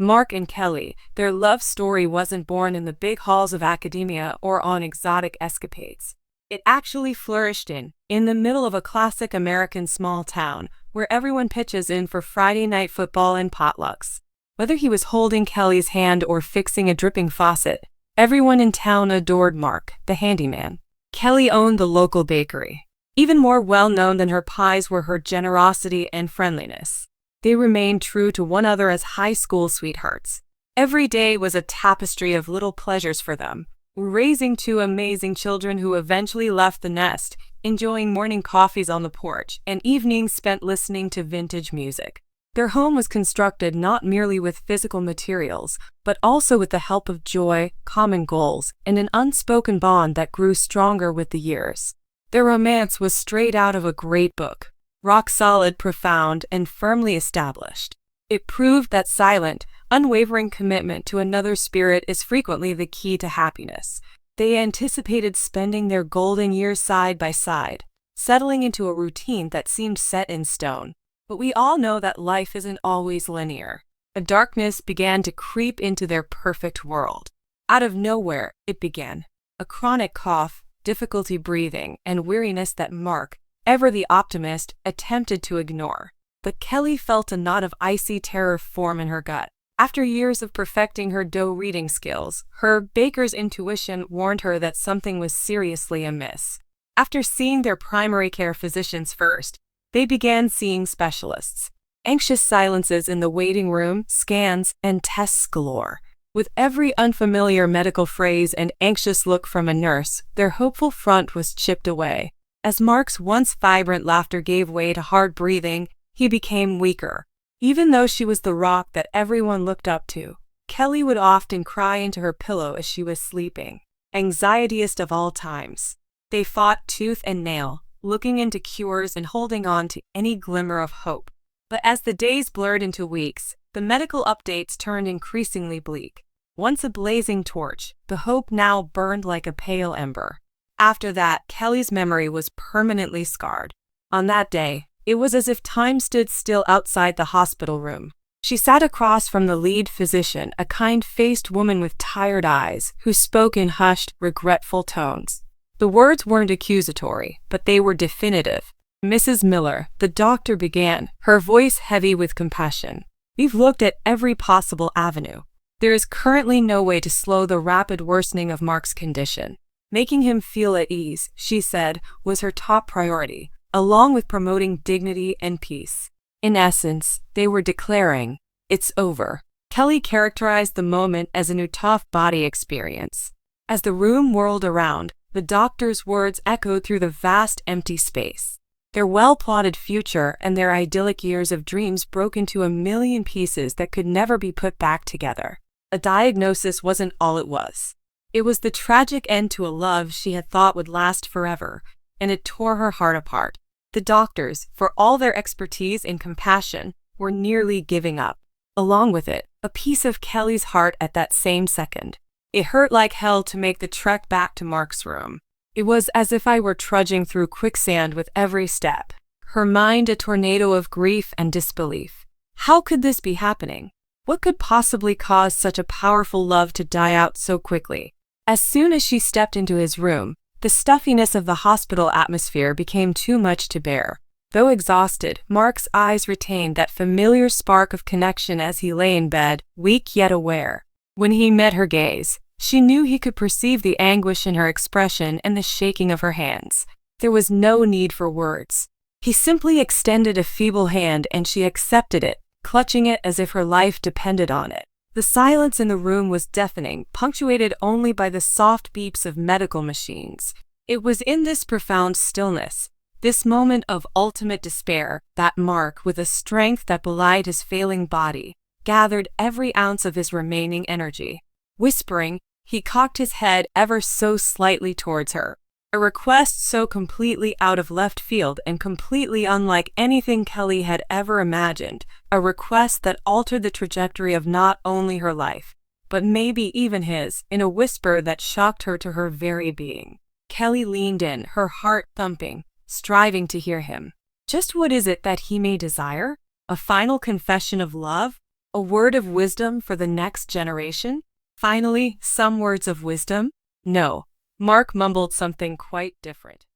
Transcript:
Mark and Kelly, their love story wasn't born in the big halls of academia or on exotic escapades. It actually flourished in the middle of a classic American small town, where everyone pitches in for Friday night football and potlucks. Whether he was holding Kelly's hand or fixing a dripping faucet, everyone in town adored Mark, the handyman. Kelly owned the local bakery. Even more well-known than her pies were her generosity and friendliness. They remained true to one another as high school sweethearts. Every day was a tapestry of little pleasures for them, raising two amazing children who eventually left the nest, enjoying morning coffees on the porch and evenings spent listening to vintage music. Their home was constructed not merely with physical materials, but also with the help of joy, common goals, and an unspoken bond that grew stronger with the years. Their romance was straight out of a great book. Rock solid, profound, and firmly established. It proved that silent, unwavering commitment to another's spirit is frequently the key to happiness. They anticipated spending their golden years side by side, settling into a routine that seemed set in stone. But we all know that life isn't always linear. A darkness began to creep into their perfect world. Out of nowhere, it began. A chronic cough, difficulty breathing, and weariness that Mark, ever the optimist, attempted to ignore. But Kelly felt a knot of icy terror form in her gut. After years of perfecting her dough reading skills, her baker's intuition warned her that something was seriously amiss. After seeing their primary care physicians first, they began seeing specialists. Anxious silences in the waiting room, scans, and tests galore. With every unfamiliar medical phrase and anxious look from a nurse, their hopeful front was chipped away. As Mark's once vibrant laughter gave way to hard breathing, he became weaker. Even though she was the rock that everyone looked up to, Kelly would often cry into her pillow as she was sleeping. Anxietiest of all times. They fought tooth and nail, looking into cures and holding on to any glimmer of hope. But as the days blurred into weeks, the medical updates turned increasingly bleak. Once a blazing torch, the hope now burned like a pale ember. After that, Kelly's memory was permanently scarred. On that day, it was as if time stood still outside the hospital room. She sat across from the lead physician, a kind-faced woman with tired eyes, who spoke in hushed, regretful tones. The words weren't accusatory, but they were definitive. "Mrs. Miller," the doctor began, her voice heavy with compassion. "We've looked at every possible avenue. There is currently no way to slow the rapid worsening of Mark's condition. Making him feel at ease," she said, was her top priority, along with promoting dignity and peace. In essence, they were declaring, "It's over." Kelly characterized the moment as an out-of-body experience. As the room whirled around, the doctor's words echoed through the vast empty space. Their well-plotted future and their idyllic years of dreams broke into a million pieces that could never be put back together. A diagnosis wasn't all it was. It was the tragic end to a love she had thought would last forever, and it tore her heart apart. The doctors, for all their expertise and compassion, were nearly giving up. Along with it, a piece of Kelly's heart at that same second. It hurt like hell to make the trek back to Mark's room. It was as if I were trudging through quicksand with every step. Her mind a tornado of grief and disbelief. How could this be happening? What could possibly cause such a powerful love to die out so quickly? As soon as she stepped into his room, the stuffiness of the hospital atmosphere became too much to bear. Though exhausted, Mark's eyes retained that familiar spark of connection as he lay in bed, weak yet aware. When he met her gaze, she knew he could perceive the anguish in her expression and the shaking of her hands. There was no need for words. He simply extended a feeble hand and she accepted it, clutching it as if her life depended on it. The silence in the room was deafening, punctuated only by the soft beeps of medical machines. It was in this profound stillness, this moment of ultimate despair, that Mark, with a strength that belied his failing body, gathered every ounce of his remaining energy. Whispering, he cocked his head ever so slightly towards her. A request so completely out of left field and completely unlike anything Kelly had ever imagined, a request that altered the trajectory of not only her life, but maybe even his, in a whisper that shocked her to her very being. Kelly leaned in, her heart thumping, striving to hear him. Just what is it that he may desire? A final confession of love? A word of wisdom for the next generation? Finally, some words of wisdom? No. Mark mumbled something quite different.